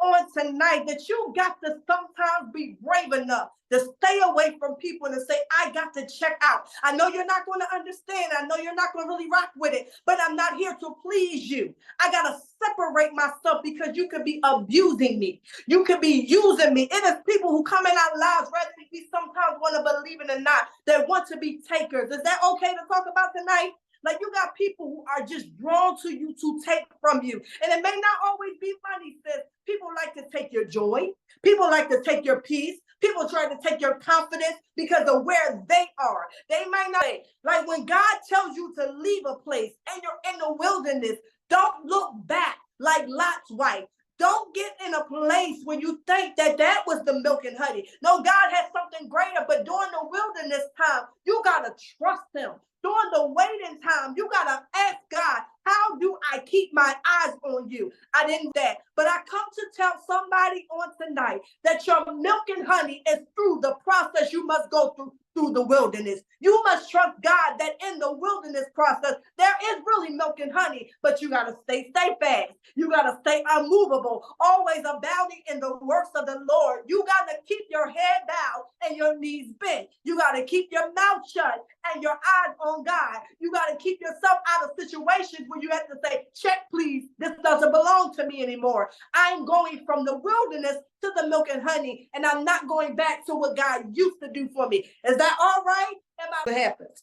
on tonight that you got to sometimes be brave enough to stay away from people and say, I got to check out. I know you're not going to understand. I know you're not going to really rock with it, but I'm not here to please you. I got to separate myself because you could be abusing me. You could be using me. It is people who come in our lives, whether we sometimes want to believe it or not, that want to be takers. Is that okay to talk about tonight? Like, you got people who are just drawn to you to take from you. And it may not always be money, sis. People like to take your joy. People like to take your peace. People try to take your confidence because of where they are. They might not. Like, when God tells you to leave a place and you're in the wilderness, don't look back like Lot's wife. Don't get in a place where you think that that was the milk and honey. No, God has something greater, but during the wilderness time, you got to trust him. During the waiting time, you got to ask God, how do I keep my eyes on you? I didn't do that. But I come to tell somebody on tonight that your milk and honey is through the process you must go through the wilderness. You must trust God that in the wilderness process, there is really milk and honey, but you got to stay steadfast. You got to stay unmovable, always abounding in the works of the Lord. You got to keep your head bowed and your knees bent. You got to keep your mouth shut and your eyes on God. You got to keep yourself out of situations where you have to say, check, please, this doesn't belong to me anymore. I'm going from the wilderness to the milk and honey, and I'm not going back to what God used to do for me. Is that all right? What happens?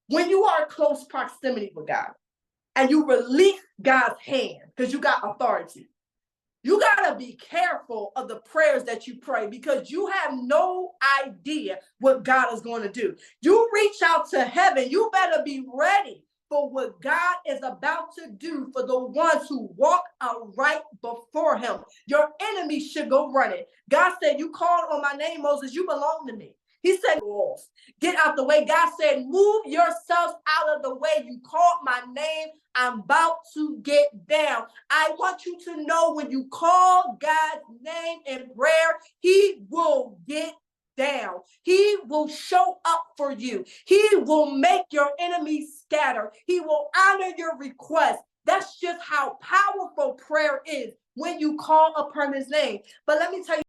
When you are in close proximity with God and you release God's hand, because you got authority, you got to be careful of the prayers that you pray because you have no idea what God is going to do. You reach out to heaven, you better be ready for what God is about to do for the ones who walk right before him. Your enemies should go running. God said, you called on my name, Moses, you belong to me. He said, get out the way. God said, move yourselves out of the way. You called my name. I'm about to get down. I want you to know when you call God's name in prayer, he will get down. He will show up for you. He will make your enemies scatter. He will honor your request. That's just how powerful prayer is when you call upon his name. But let me tell you,